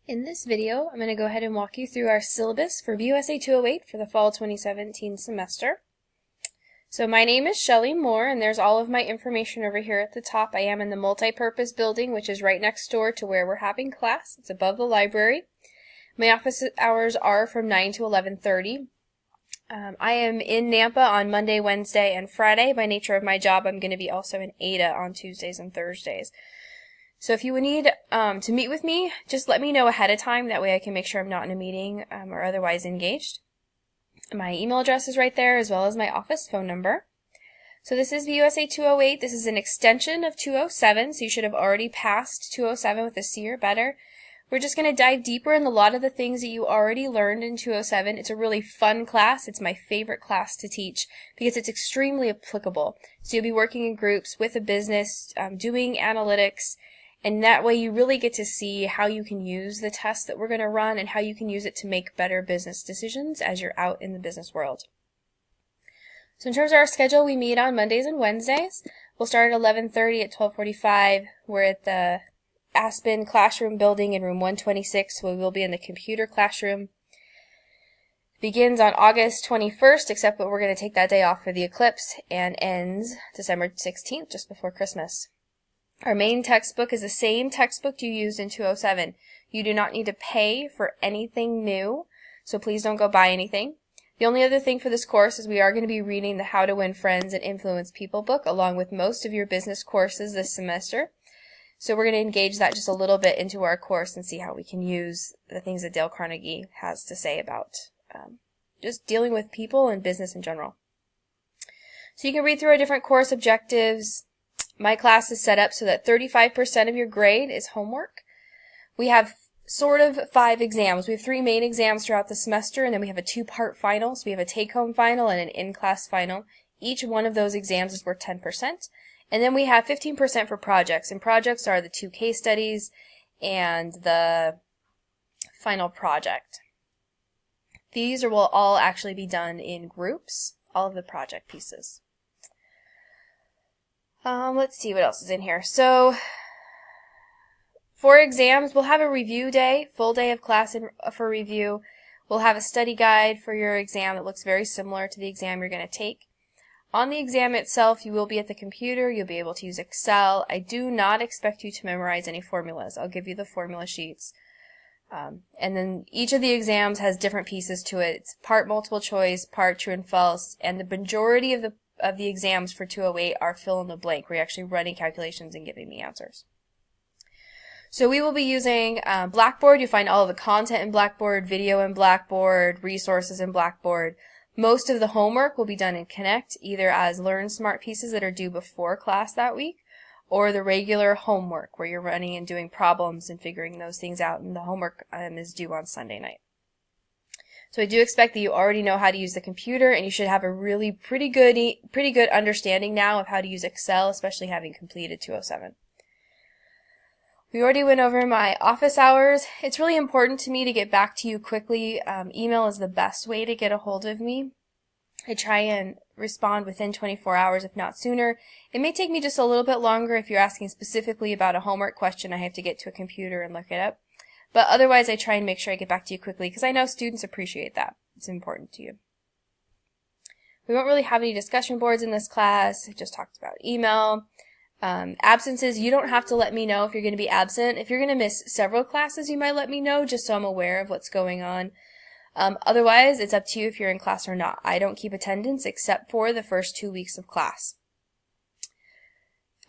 In this video, I'm going to go ahead and walk you through our syllabus for BUSA 208 for the fall 2017 semester. So my name is Shelly Moore, and there's all of my information over here at the top. I am in the multi-purpose building, which is right next door to where we're having class. It's above the library. My office hours are from 9 to 11:30. I am in Nampa on Monday, Wednesday, and Friday. By nature of my job, I'm going to be also in Ada on Tuesdays and Thursdays. So if you would need to meet with me, just let me know ahead of time. That way I can make sure I'm not in a meeting or otherwise engaged. My email address is right there, as well as my office phone number. So this is BUSA 208. This is an extension of 207, so you should have already passed 207 with a C or better. We're just going to dive deeper in a lot of the things that you already learned in 207. It's a really fun class. It's my favorite class to teach because it's extremely applicable. So you'll be working in groups with a business, doing analytics, and that way you really get to see how you can use the test that we're going to run and how you can use it to make better business decisions as you're out in the business world. So in terms of our schedule, we meet on Mondays and Wednesdays. We'll start at 11:30 at 12:45. We're at the Aspen classroom building in room 126, so we will be in the computer classroom. It begins on August 21st, except that we're going to take that day off for the eclipse, and ends December 16th, just before Christmas. Our main textbook is the same textbook you used in 207. You do not need to pay for anything new, so please don't go buy anything. The only other thing for this course is we are going to be reading the How to Win Friends and Influence People book, along with most of your business courses this semester. So we're going to engage that just a little bit into our course and see how we can use the things that Dale Carnegie has to say about just dealing with people and business in general. So you can read through our different course objectives. My class is set up so that 35% of your grade is homework. We have sort of 5 exams. We have 3 main exams throughout the semester, and then we have a 2-part final. So we have a take-home final and an in-class final. Each one of those exams is worth 10%. And then we have 15% for projects, and projects are the 2 case studies and the final project. These will all actually be done in groups, all of the project pieces. Let's see what else is in here. So, for exams, we'll have a review day, full day of class for review. We'll have a study guide for your exam that looks very similar to the exam you're going to take. On the exam itself, you will be at the computer. You'll be able to use Excel. I do not expect you to memorize any formulas. I'll give you the formula sheets. And then each of the exams has different pieces to it. It's part multiple choice, part true and false, and the majority of the exams for 208 are fill in the blank, where you're actually running calculations and giving me answers. So we will be using Blackboard. You'll find all of the content in Blackboard, video in Blackboard, resources in Blackboard. Most of the homework will be done in Connect, either as Learn Smart pieces that are due before class that week, or the regular homework where you're running and doing problems and figuring those things out, and the homework is due on Sunday night. So I do expect that you already know how to use the computer, and you should have a really pretty good understanding now of how to use Excel, especially having completed 207. We already went over my office hours. It's really important to me to get back to you quickly. Email is the best way to get a hold of me. I try and respond within 24 hours, if not sooner. It may take me just a little bit longer if you're asking specifically about a homework question. I have to get to a computer and look it up. But otherwise, I try and make sure I get back to you quickly because I know students appreciate that. It's important to you. We won't really have any discussion boards in this class. I just talked about email. Absences, you don't have to let me know if you're going to be absent. If you're going to miss several classes, you might let me know just so I'm aware of what's going on. Otherwise, it's up to you if you're in class or not. I don't keep attendance except for the first 2 weeks of class.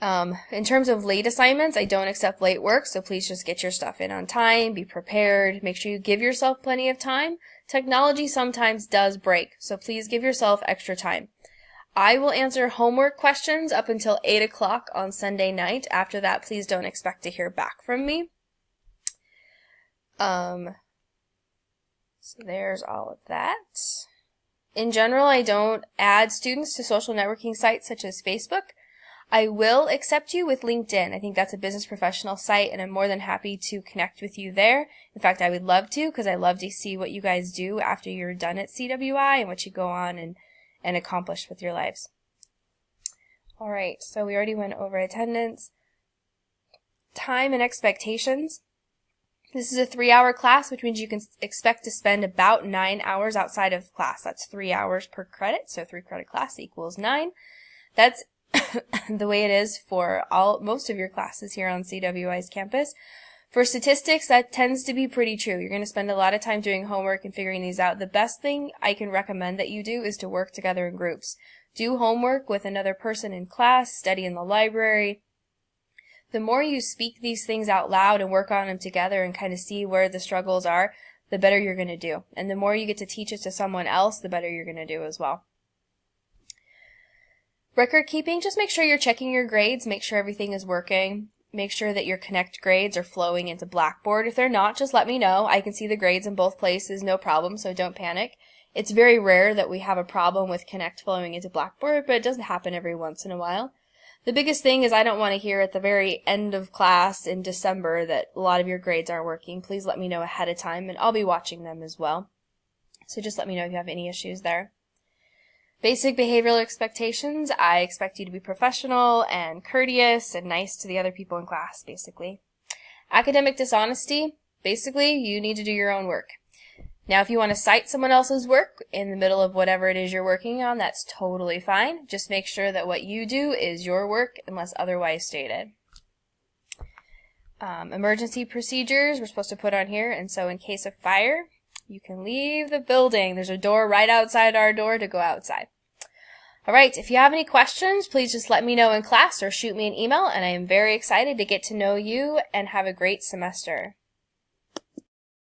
In terms of late assignments, I don't accept late work, so please just get your stuff in on time, be prepared, make sure you give yourself plenty of time. Technology sometimes does break, so please give yourself extra time. I will answer homework questions up until 8 o'clock on Sunday night. After that, please don't expect to hear back from me. So there's all of that. In general, I don't add students to social networking sites such as Facebook. I will accept you with LinkedIn. I think that's a business professional site, and I'm more than happy to connect with you there. In fact, I would love to, because I love to see what you guys do after you're done at CWI and what you go on and accomplish with your lives. All right, so we already went over attendance. Time and expectations. This is a 3-hour class, which means you can expect to spend about 9 hours outside of class. That's 3 hours per credit, so 3 credit class equals 9. That's the way it is for most of your classes here on CWI's campus. For statistics, that tends to be pretty true. You're going to spend a lot of time doing homework and figuring these out. The best thing I can recommend that you do is to work together in groups. Do homework with another person in class, study in the library. The more you speak these things out loud and work on them together and kind of see where the struggles are, the better you're going to do. And the more you get to teach it to someone else, the better you're going to do as well. Record keeping, just make sure you're checking your grades, make sure everything is working. Make sure that your Connect grades are flowing into Blackboard. If they're not, just let me know. I can see the grades in both places, no problem, so don't panic. It's very rare that we have a problem with Connect flowing into Blackboard, but it doesn't happen every once in a while. The biggest thing is I don't want to hear at the very end of class in December that a lot of your grades aren't working. Please let me know ahead of time, and I'll be watching them as well. So just let me know if you have any issues there. Basic behavioral expectations. I expect you to be professional and courteous and nice to the other people in class, basically. Academic dishonesty. Basically, you need to do your own work. Now, if you want to cite someone else's work in the middle of whatever it is you're working on, that's totally fine. Just make sure that what you do is your work unless otherwise stated. Emergency procedures we're supposed to put on here, and so in case of fire, you can leave the building. There's a door right outside our door to go outside. Alright, if you have any questions, please just let me know in class or shoot me an email, and I am very excited to get to know you and have a great semester.